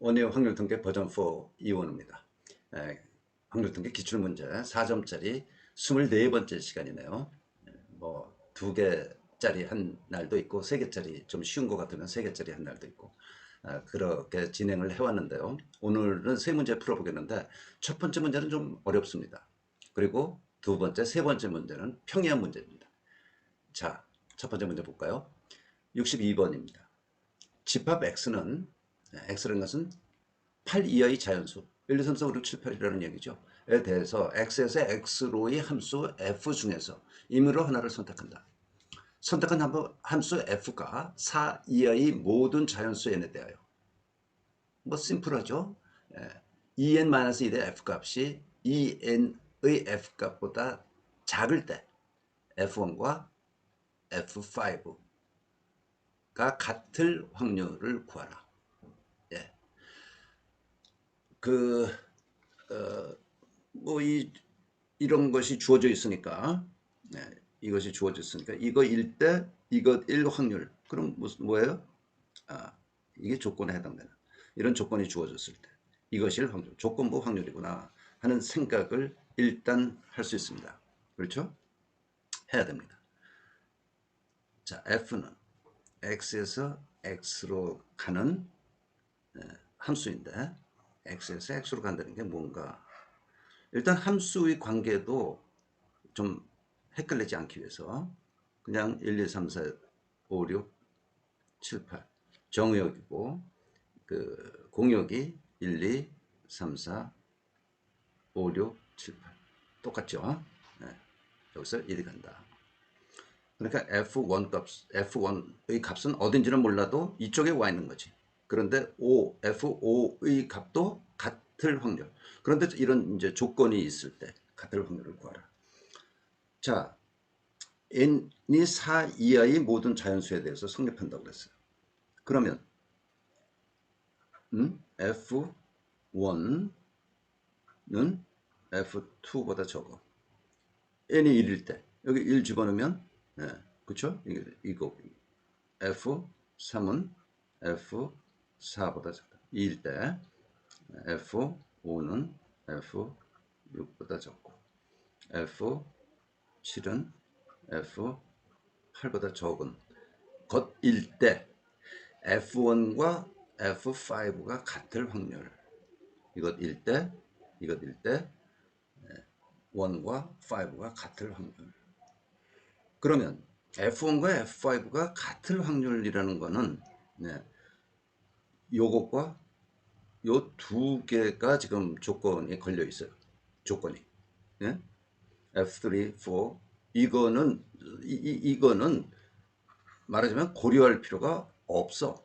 원의 확률 통계 버전 4 이원우입니다. 확률 통계 기출문제 4점짜리 24번째 시간이네요. 뭐 2개짜리 한 날도 있고 3개짜리 좀 쉬운 것 같으면 3개짜리 한 날도 있고 그렇게 진행을 해왔는데요. 오늘은 3문제 풀어보겠는데 첫 번째 문제는 좀 어렵습니다. 그리고 두 번째, 세 번째 문제는 평이한 문제입니다. 자, 첫 번째 문제 볼까요? 62번입니다. 집합 x는 x라는 것은 8 이하의 자연수 1, 2, 3, 4, 5, 6, 7, 8이라는 얘기죠. 에 대해서 x에서 x로의 함수 f 중에서 임의로 하나를 선택한다. 선택한 함수 f가 4 이하의 모든 자연수 n에 대하여 뭐 심플하죠. 2n-1의 f값이 2n의 f값보다 작을 때 f1과 f5가 같을 확률을 구하라. 예. 이런 것이 주어져 있으니까, 이것이 주어져 있으니까, 이거일 때, 이거 1 확률. 그럼 뭐예요? 이게 조건에 해당되는. 이런 조건이 주어졌을 때, 이것이 확률, 조건부 확률이구나 하는 생각을 일단 할 수 있습니다. 그렇죠? 해야 됩니다. 자, F는 X에서 X로 가는 함수인데, X에서 X로 간다는 게 뭔가? 일단 함수의 관계도 좀 헷갈리지 않기 위해서 그냥 1, 2, 3, 4, 5, 6, 7, 8 정의역이고 그 공역이 1, 2, 3, 4, 5, 6, 7, 8 똑같죠? 네. 여기서 1이 간다. 그러니까 F1의 값은 어딘지는 몰라도 이쪽에 와 있는 거지. 그런데 F5의 값도 같을 확률. 그런데 이런 이제 조건이 있을 때 같을 확률을 구하라. 자, n이 4 이하의 모든 자연수에 대해서 성립한다고 그랬어요. 그러면 F1는 F2보다 적어. n이 1일 때 여기 1 집어넣으면 그쵸? 이거 F3은 F4보다 작다. 2일 때 F5는 F6보다 적고 F7은 F8보다 적은 것일 때 F1과 F5가 같을 확률. 이것일 때 1과 5가 같을 확률. 그러면 F1과 F5가 같을 확률이라는 거는 요것과 요 두 개가 지금 조건이 걸려 있어요. 조건이. F3, 4 이거는 말하자면 고려할 필요가 없어.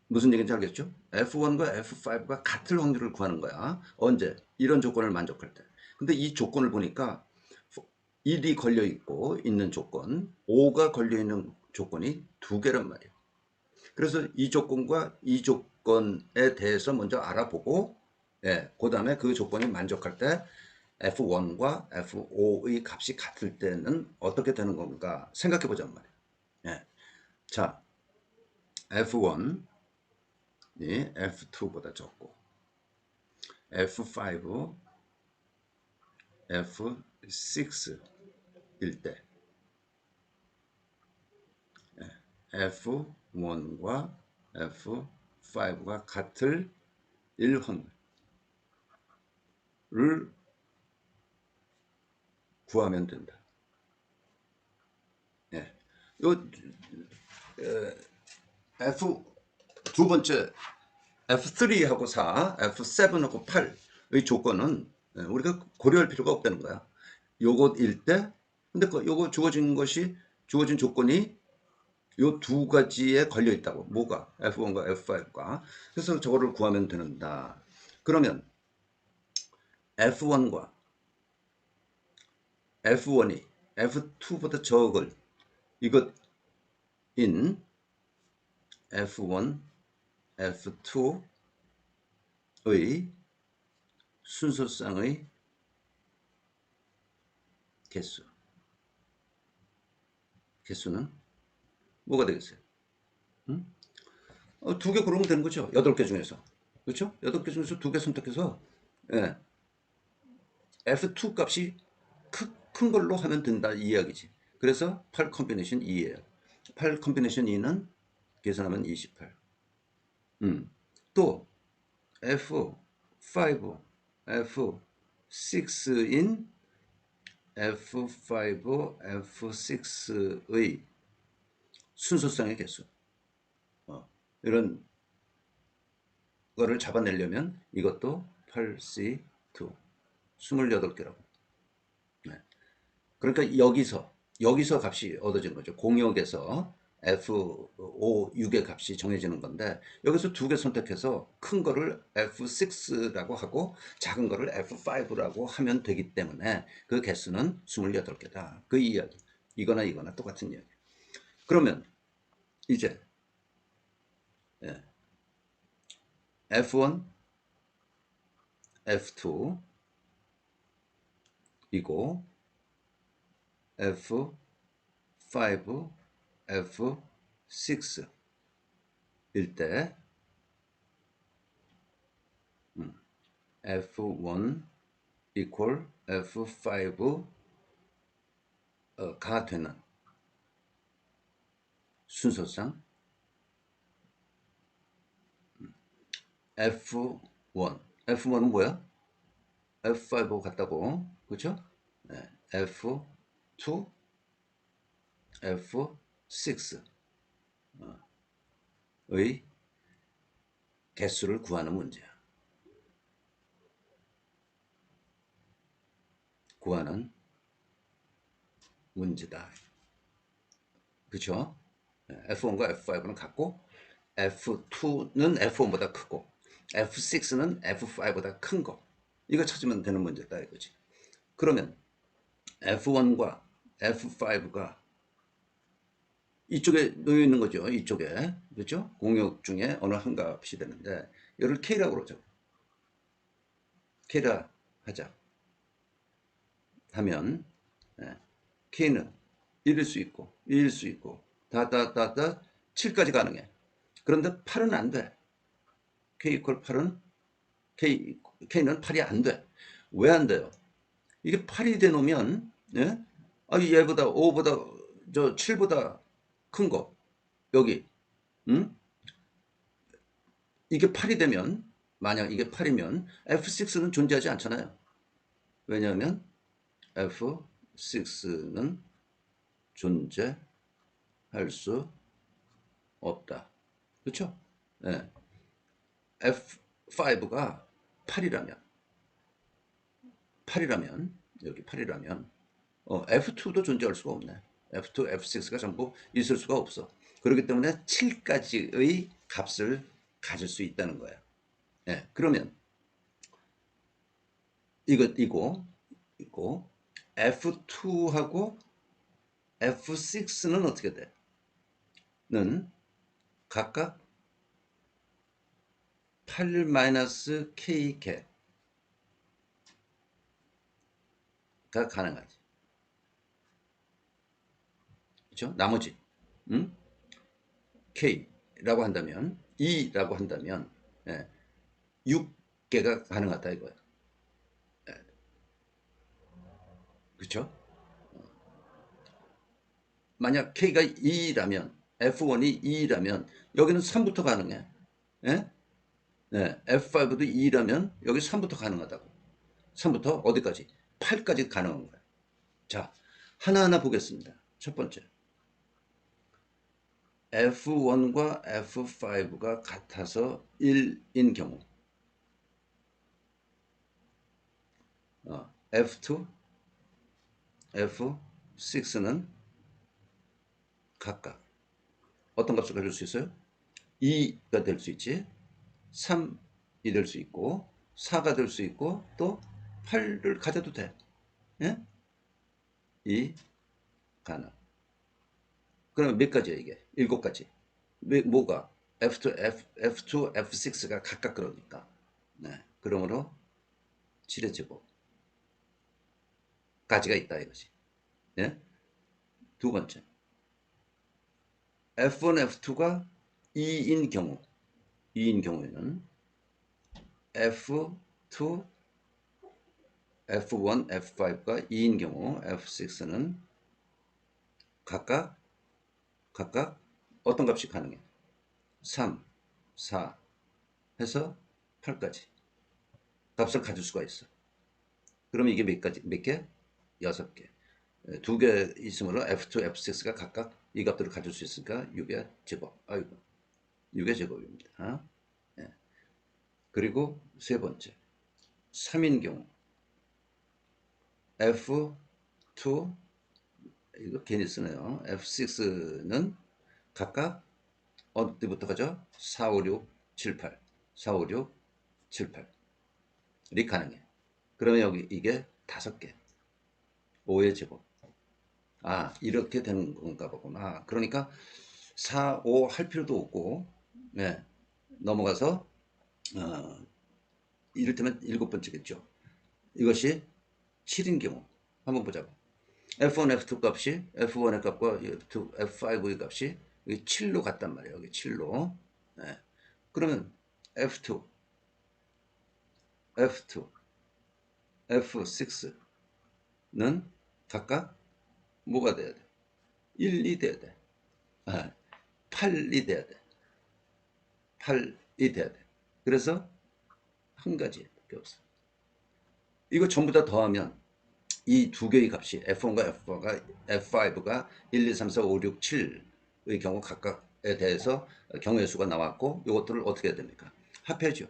무슨 얘기인지 알겠죠? F1과 F5가 같을 확률을 구하는 거야. 언제? 이런 조건을 만족할 때. 근데 이 조건을 보니까 1이 걸려 있고 있는 조건, 5가 걸려 있는 조건이 두 개란 말이에요. 그래서 이 조건과 이 조건에 대해서 먼저 알아보고, 그 다음에 그 조건이 만족할 때 F1과 F5의 값이 같을 때는 어떻게 되는 건가 생각해 보자는 말이에요. 자, F1이 F2보다 적고 F5, F6일 때 F1과 F5가 같을 1 확률을 구하면 된다. 요 F 두 번째 F3하고 4, F7하고 8의 조건은 우리가 고려할 필요가 없다는 거야. 요것일 때, 근데 요거 주어진 조건이 요 두 가지에 걸려 있다고. 뭐가? F1과 F5가. 그래서 저거를 구하면 되는다. 그러면 F1과 F1이 F2보다 적을 이것인 F1, F2의 순서상의 개수는 뭐가 되겠어요? 두 개 고르면 되는 거죠. 8개 중에서. 그렇죠? 8개 중에서 두 개 선택해서 예, F2 값이 큰 걸로 하면 된다 이 이야기지. 그래서 8 컨비네이션 2예요. 8 컨비네이션 2는 계산하면 28. 또 F5, F6인 F5, F6의 순서상의 개수. 이런 거를 잡아내려면 이것도 8C2, 28개라고. 네. 그러니까 여기서 값이 얻어지는 거죠. 공역에서 F5, 6의 값이 정해지는 건데 여기서 두 개 선택해서 큰 거를 F6라고 하고 작은 거를 F5라고 하면 되기 때문에 그 개수는 28개다. 그 이야기. 이거나 똑같은 이야기. 그러면 이제 F1, F2 이고 F5, F6 일 때 F1 equal F5가 되는 순서상 F1은 뭐야? F5 같다고, 그렇죠? 네. F2, F6의 개수를 구하는 문제야. 구하는 문제다. 그렇죠? F1과 F5는 같고 F2는 F1보다 크고 F6는 F5보다 큰 거. 이거 찾으면 되는 문제다 이거지. 그러면 F1과 F5가 이쪽에 놓여 있는 거죠. 이쪽에. 그렇죠? 공역 중에 어느 한 값이 되는데 이를 K라고 그러죠. K라 하자. 하면 K는 1일 수 있고 2일 수 있고 다 7까지 가능해. 그런데 8은 안 돼. K 이퀄 8은 K는 8이 안 돼. 왜 안 돼요? 이게 8이 돼 놓으면 예? 얘보다 5보다 7보다 큰 거 여기 이게 8이 되면 만약 이게 8이면 F6는 존재하지 않잖아요. 왜냐하면 F6는 존재할 수 없다. 그렇죠? 네. F5가 8이라면 여기 8이라면 F2도 존재할 수가 없네. F2, F6가 전부 있을 수가 없어. 그렇기 때문에 7까지의 값을 가질 수 있다는 거야. 네. 그러면 이거 F2하고 F6는 어떻게 돼? 는 각각 8-K 갭가 가능하지. 그렇죠? 나머지 K라고 한다면 2라고 한다면 6개가 가능하다 이거야. 그렇죠? 만약 K가 2라면 F1이 2라면 여기는 3부터 가능해. 예? 네, F5도 2라면 여기 3부터 가능하다고. 3부터 어디까지? 8까지 가능한 거야. 자, 하나하나 보겠습니다. 첫 번째. F1과 F5가 같아서 1인 경우 F2, F6는 각각 어떤 값을 가질 수 있어요? 2가 될 수 있지, 3이 될 수 있고 4가 될 수 있고 또 8을 가져도 돼. 예? 이 가능. 그러면 몇 가지야 이게? 7가지. 뭐가? F2, F6가 각각 그러니까. 네. 그러므로 7의 제곱까지가 있다 이거지. 예? 두 번째. F1, F2가 2인 경우 2인 경우에는 F2, F1, F5가 2인 경우 F6는 각각 어떤 값이 가능해? 3, 4 해서 8까지 값을 가질 수가 있어. 그러면 이게 몇 개? 6개. 두 개 있으므로 F2, F6가 각각 이 값들을 가질 수 있으니까 6의 제곱. 아이고, 6의 제곱입니다. 예. 그리고 세 번째, 3인 경우 F2, 이거 괜히 쓰네요. F6는 각각 어디부터 가죠? 4, 5, 6, 7, 8. 4, 5, 6, 7, 8이 가능해. 그러면 여기 이게 5개. 5의 제곱. 아, 이렇게 되는 건가 보구나. 그러니까 4, 5 할 필요도 없고, 네, 넘어가서, 이를테면 7번째겠죠. 이것이 7인 경우. 한번 보자고. F1, F2 값이, F1의 값과 F2, F5의 값이 7로 같단 말이에요. 여기 7로. 네. 그러면 F2, F2, F6는 각각 뭐가 돼야 돼? 1이 돼야 돼. 아, 8이 돼야 돼. 8이 돼야 돼. 그래서 한 가지밖에 없어. 이거 전부 다 더하면 이 두 개의 값이 F5가 1, 2, 3, 4, 5, 6, 7의 경우 각각에 대해서 경우의 수가 나왔고 이것들을 어떻게 해야 됩니까? 합해야죠.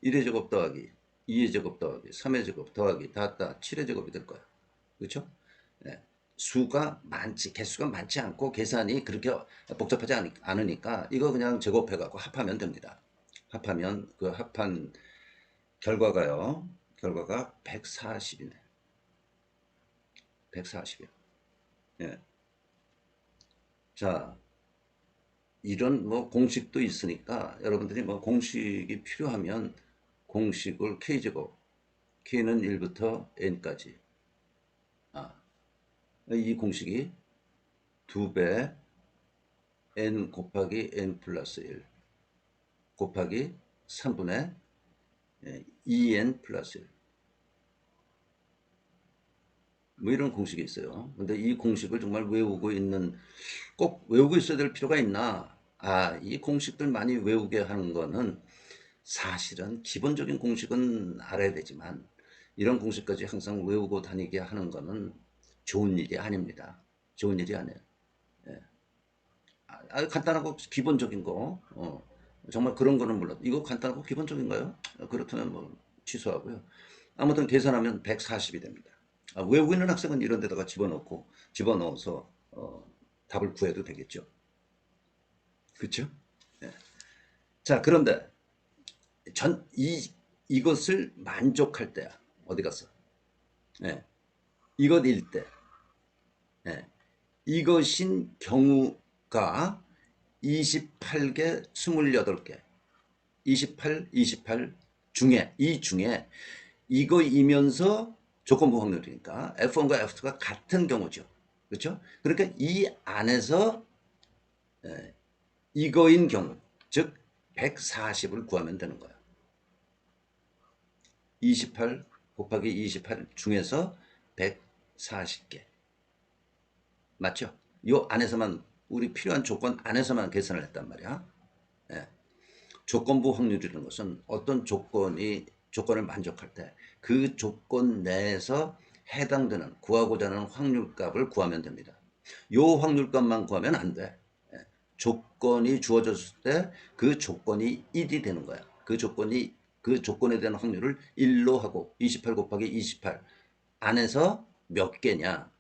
1의 제곱 더하기 2의 제곱 더하기 3의 제곱 더하기 다 7의 제곱이 될 거야. 그렇죠? 네. 수가 많지, 개수가 많지 않고 계산이 그렇게 복잡하지 않으니까 이거 그냥 제곱해 갖고 합하면 됩니다. 합하면 그 합한 결과가 140이네. 140이요. 예. 자, 이런 뭐 공식도 있으니까 여러분들이 뭐 공식이 필요하면 공식을 K제곱, K는 1부터 N까지. 아, 이 공식이 2배 N 곱하기 N 플러스 1 곱하기 3분의 2N 플러스 1. 뭐 이런 공식이 있어요. 근데 이 공식을 정말 꼭 외우고 있어야 될 필요가 있나? 아, 이 공식들 많이 외우게 하는 거는 사실은 기본적인 공식은 알아야 되지만 이런 공식까지 항상 외우고 다니게 하는 거는 좋은 일이 아닙니다. 좋은 일이 아니에요. 예. 간단하고 기본적인 거, 정말 그런 거는 몰라도 이거 간단하고 기본적인가요? 그렇다면 뭐 취소하고요. 아무튼 계산하면 140이 됩니다. 외우고 있는 학생은 이런 데다가 집어넣어서 답을 구해도 되겠죠. 그렇죠? 예. 자, 그런데 이것을 만족할 때야. 어디 갔어? 예. 이것일 때. 예. 이것인 경우가 28개, 28개. 28 중에, 이 중에 이거이면서 조건부 확률이니까 F1과 F2가 같은 경우죠. 그렇죠? 그러니까 이 안에서 이거인 경우, 즉 140을 구하면 되는 거예요. 28 곱하기 28 중에서 140개. 맞죠? 요 안에서만 우리 필요한 조건 안에서만 계산을 했단 말이야. 예. 조건부 확률이라는 것은 어떤 조건을 만족할 때 그 조건 내에서 해당되는 구하고자 하는 확률값을 구하면 됩니다. 요 확률값만 구하면 안 돼. 예. 조건이 주어졌을 때 그 조건이 1이 되는 거야. 그 조건에 대한 확률을 1로 하고 28 곱하기 28 안에서 몇 개냐?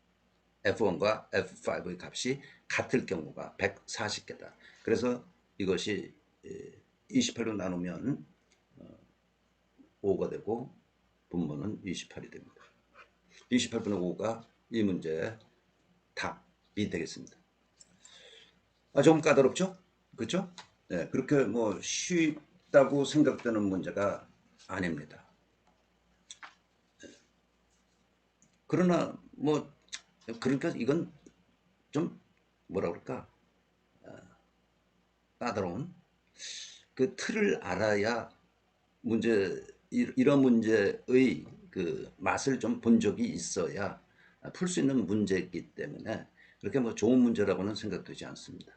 F1과 F5의 값이 같을 경우가 140개다. 그래서 이것이 28로 나누면 5가 되고 분모는 28이 됩니다. 28분의 5가 이 문제의 답이 되겠습니다. 좀 까다롭죠? 그렇죠? 네, 그렇게 뭐 쉽다고 생각되는 문제가 아닙니다. 그러나 뭐 그러니까 이건 좀 뭐라 그럴까 까다로운 그 틀을 알아야 이런 문제의 그 맛을 좀 본 적이 있어야 풀 수 있는 문제이기 때문에 그렇게 뭐 좋은 문제라고는 생각되지 않습니다.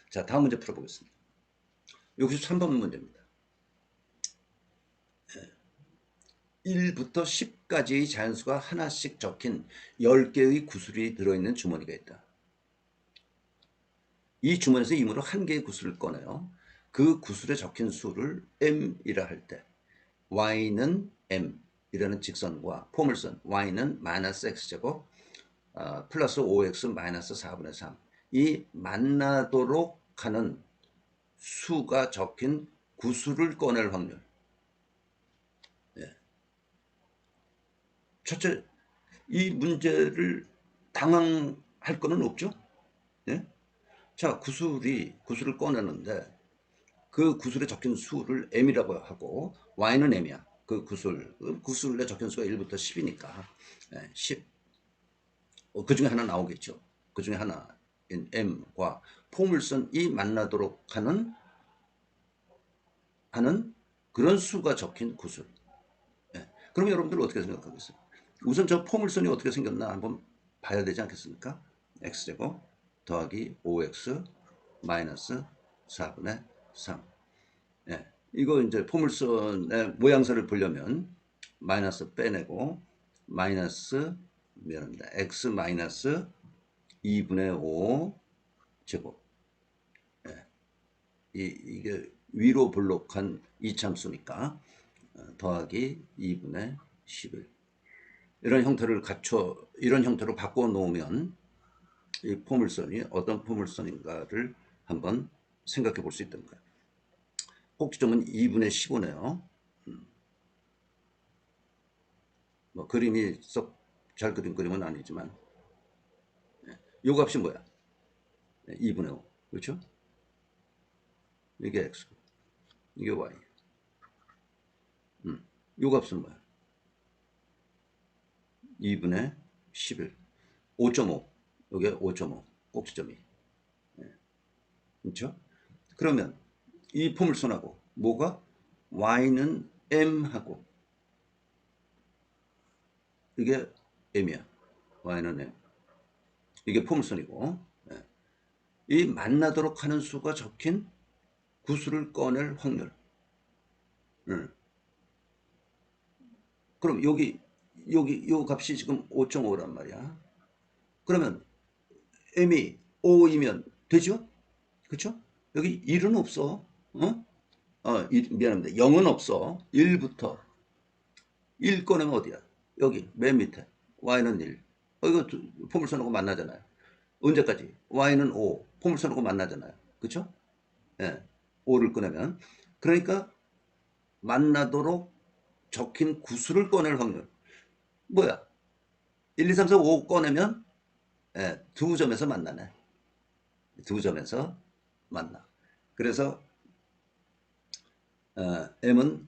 자, 다음 문제 풀어보겠습니다. 63번 문제입니다. 1부터 10까지의 자연수가 하나씩 적힌 10개의 구슬이 들어있는 주머니가 있다. 이 주머니에서 임으로 한 개의 구슬을 꺼내요. 그 구슬에 적힌 수를 m이라 할 때 y는 m이라는 직선과 포물선 y는 마이너스 x제곱 플러스 5x 마이너스 4분의 3 이 만나도록 하는 수가 적힌 구슬을 꺼낼 확률. 예. 첫째, 이 문제를 당황할 거는 없죠. 예? 자, 구슬을 꺼내는데 그 구슬에 적힌 수를 m이라고 하고 y는 m이야. 그 구슬에 적힌 수가 1부터 10이니까 10. 그 중에 하나 나오겠죠. 그 중에 하나인 m과 포물선이 만나도록 하는 그런 수가 적힌 구슬. 그럼 여러분들 어떻게 생각하겠어요? 우선 저 포물선이 어떻게 생겼나 한번 봐야 되지 않겠습니까? x제곱 더하기 5x 마이너스 4분의 3. 이거 이제 포물선의 모양새를 보려면 마이너스 빼내고 마이너스 미안합니다. x 마이너스 2분의 5 제곱. 이게 위로 볼록한 이참수니까 더하기 2분의 11. 이런 형태로 바꿔 놓으면 이 포물선이 어떤 포물선인가를 한번 생각해 볼 수 있다는 거예요. 꼭지점은 2분의 15네요. 뭐 그림이 썩 잘 그린 그림은 아니지만 요 값이 뭐야? 2분의 5. 그렇죠? 이게 x, 이게 y. 요 값은 뭐야? 2분의 11. 5.5. 여기에 5.5. 꼭지점이. 그렇죠? 그러면 이 포물선하고 뭐가? y는 m하고 이게 m이야. y는 m. 이게 포물선이고 이 만나도록 하는 수가 적힌 구슬을 꺼낼 확률. 그럼 여기 요 값이 지금 5.5란 말이야. 그러면 m이 5이면 되죠? 그렇죠? 여기 1은 없어. 미안합니다. 0은 없어. 1부터 1 꺼내면 어디야? 여기 맨 밑에 y는 1. 이거 포물선하고 만나잖아요. 언제까지? y는 5. 포물선하고 만나잖아요. 그렇죠? 5를 꺼내면 그러니까 만나도록 적힌 구슬을 꺼낼 확률 뭐야? 1, 2, 3, 4, 5 꺼내면 두 점에서 만나네. 두 점에서 만나. 그래서 m은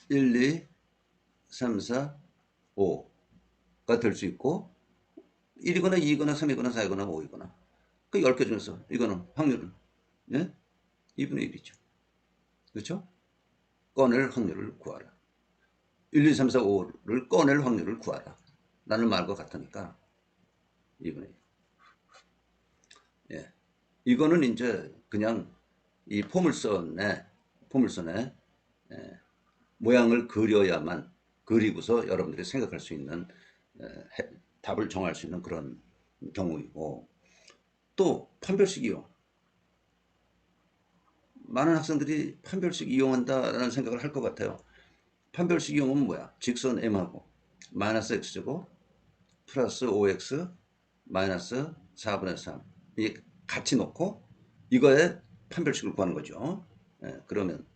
1, 2, 3, 4, 5가 될 수 있고 1이거나 2이거나 3이거나 4이거나 5이거나 그 10개 중에서 이거는 확률은 2분의 1이죠. 그렇죠? 꺼낼 확률을 구하라. 1, 2, 3, 4, 5를 꺼낼 확률을 구하라. 라는 말과 같으니까 2분의 1. 이거는 이제 그냥 이 포물선의 모양을 그리고서 여러분들이 생각할 수 있는 답을 정할 수 있는 그런 경우이고 또 판별식 이용. 많은 학생들이 판별식 이용한다라는 생각을 할 것 같아요. 판별식 이용은 뭐야? 직선 m하고 마이너스 x제곱 플러스 5x 마이너스 4분의 3 이게 같이 놓고 이거에 판별식을 구하는 거죠. 그러면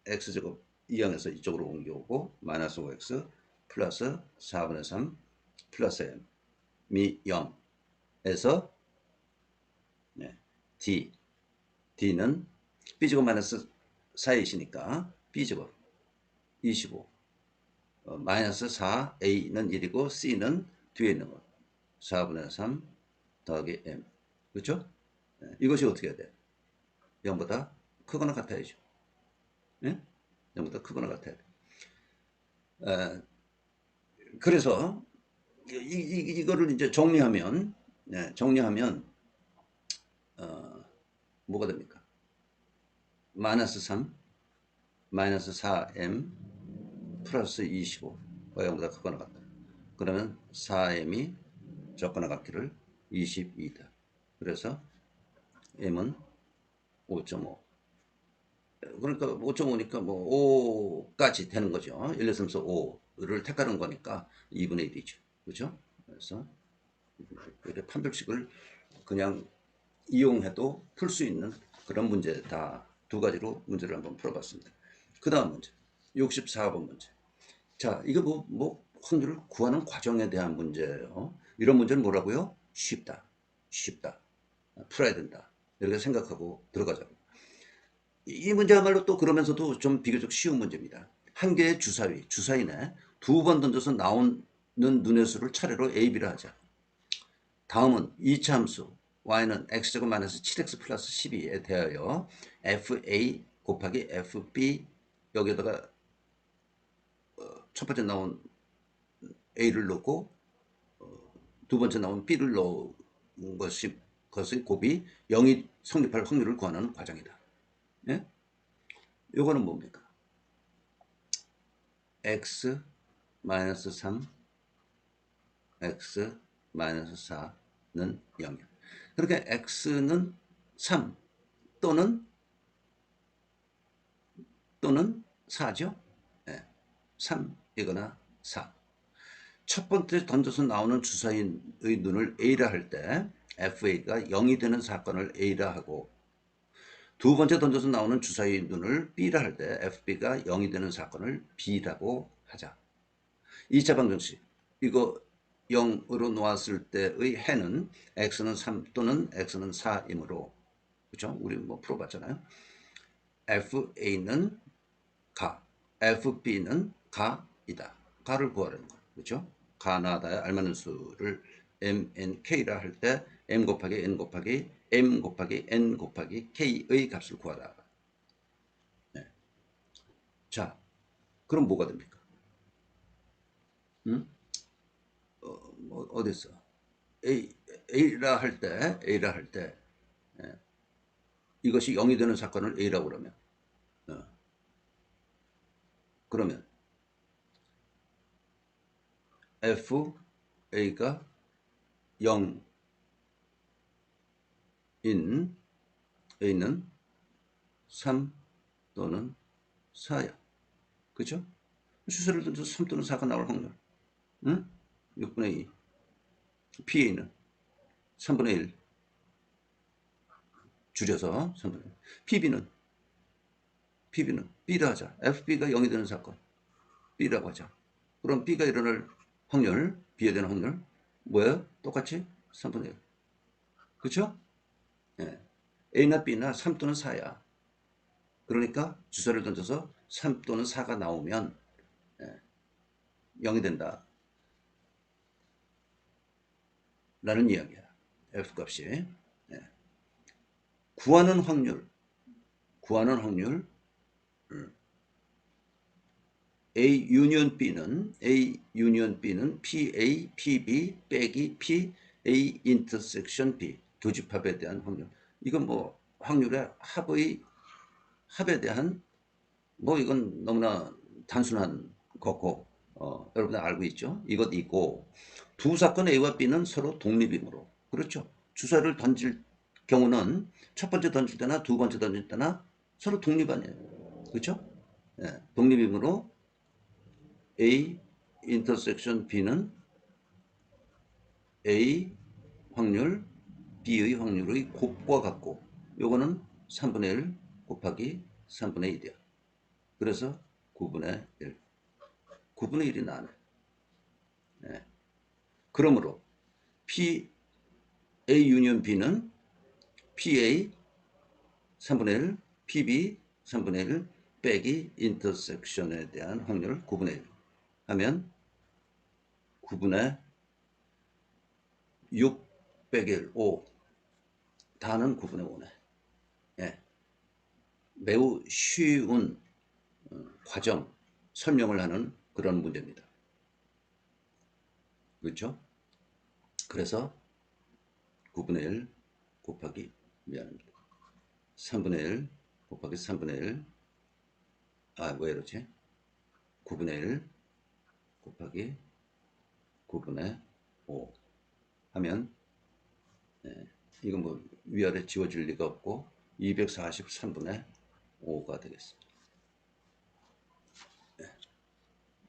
x제곱 이항에서 이쪽으로 옮겨오고 마이너스 5x 플러스 4분의 3 플러스 m이 0에서 d는 b제곱 마이너스 4이시니까 b제곱 25 마이너스 4a는 1이고 c는 뒤에 있는 거 4분의 3 더하기 m 그렇죠? 이것이 어떻게 해야 돼? 0보다 크거나 같아야죠. 예? 0보다 크거나 같아야 돼. 그래서 이거를 이제 정리하면, 정리하면 뭐가 됩니까? 마이너스 3, 마이너스 4m 플러스 25가 0보다 크거나 같다. 그러면 4m이 적거나 같기를 22다. 그래서 m은 5.5. 그러니까 5.5니까 뭐 5까지 되는 거죠. 1, 2, 3, 4, 5를 택하는 거니까 2분의 1이죠. 그렇죠? 그래서 이렇게 판별식을 그냥 이용해도 풀 수 있는 그런 문제다. 두 가지로 문제를 한번 풀어봤습니다. 그 다음 문제, 64번 문제. 자, 이거 확률을 구하는 과정에 대한 문제예요. 이런 문제는 뭐라고요? 쉽다. 쉽다. 풀어야 된다. 이렇게 생각하고 들어가자고. 이 문제야말로 또 그러면서도 좀 비교적 쉬운 문제입니다. 한 개의 주사위네 두 번 던져서 나오는 눈의 수를 차례로 A, B라 하자. 다음은 이차 함수 y는 x제곱 마이너스 7x 플러스 12에 대하여 fa 곱하기 fb 여기에다가 첫 번째 나온 a를 넣고 두 번째 나온 b를 넣은 것의 곱이 0이 성립할 확률을 구하는 과정이다. 예? 요거는 뭡니까? x 마이너스 3 x 마이너스 4는 0이야. 그러니까 x는 3 또는 4죠. 3이거나 4. 첫 번째 던져서 나오는 주사위의 눈을 A라 할 때 FA가 0이 되는 사건을 A라 하고, 두 번째 던져서 나오는 주사위의 눈을 B라 할 때 FB가 0이 되는 사건을 B라고 하자. 2차 방정식, 이거 0으로 놓았을 때의 해는 x는 3 또는 x는 4이므로, 그렇죠? 우리 뭐 풀어봤잖아요. FA는 가, FB는 가이다. 가를 구하라는 거, 그렇죠? 가나다의 알맞는 수를 MNK라 할 때 M 곱하기 N 곱하기 M 곱하기 N 곱하기 K의 값을 구하라. 네. 자, 그럼 뭐가 됩니까? 응? 어디 있어? A라 할 때, 이것이 0이 되는 사건을 A라고 그러면, 그러면 FA가 0인 A는 3 또는 4야. 그죠? 수설을 던져서 3 또는 4가 나올 확률. 응? 6분의 2. PA는 3분의 1. 줄여서 3분의 1. PB는 B라 하자. FB가 0이 되는 사건. B라고 하자. 그럼 B가 일어날 확률, B에 대한 확률, 뭐예요? 똑같이 3분의 1. 그쵸? 예. A나 B나 3 또는 4야. 그러니까 주사를 던져서 3 또는 4가 나오면 0이 된다. 라는 이야기야. F값이. 구하는 확률. A 유니언 B는 PA, PB 빼기 PA 인터섹션 B 교집합에 대한 확률. 이건 뭐 확률의 합에 대한 이건 너무나 단순한 거고 여러분 알고 있죠? 이것이고 두 사건 A와 B는 서로 독립이므로, 그렇죠? 주사를 던질 경우는 첫 번째 던질 때나 두 번째 던질 때나 서로 독립 아니에요. 그렇죠? 독립이므로 A 인터섹션 B는 A 확률 B의 확률의 곱과 같고, 요거는 3분의 1 곱하기 3분의 1이야. 그래서 9분의 1. 9분의 1이 나네. 그러므로 PA 유니언 B는 PA 3분의 1, PB 3분의 1 빼기 인터섹션에 대한 확률 9분의 1 하면 9분의 6 빼기 1, 5. 다는 9분의 5네. 예. 매우 쉬운 과정 설명을 하는 그런 문제입니다. 그렇죠? 그래서 9분의 1 곱하기 미안합니다. 3분의 1 곱하기 3분의 1 왜 이러지? 9분의 1 곱하기 9분의 5 하면 이건 뭐 위아래 지워질 리가 없고 243분의 5가 되겠습니다.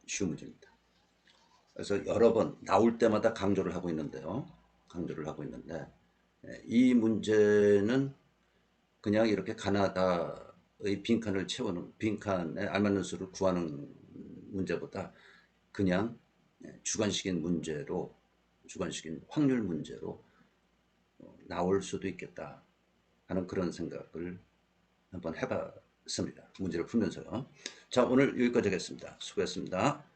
쉬운 문제입니다. 그래서 여러 번 나올 때마다 강조를 하고 있는데요. 이 문제는 그냥 이렇게 가나다의 빈칸을 채우는, 빈칸에 알맞는 수를 구하는 문제보다 그냥 주관식인 확률 문제로 나올 수도 있겠다 하는 그런 생각을 한번 해봤습니다. 문제를 풀면서요. 자, 오늘 여기까지 하겠습니다. 수고했습니다.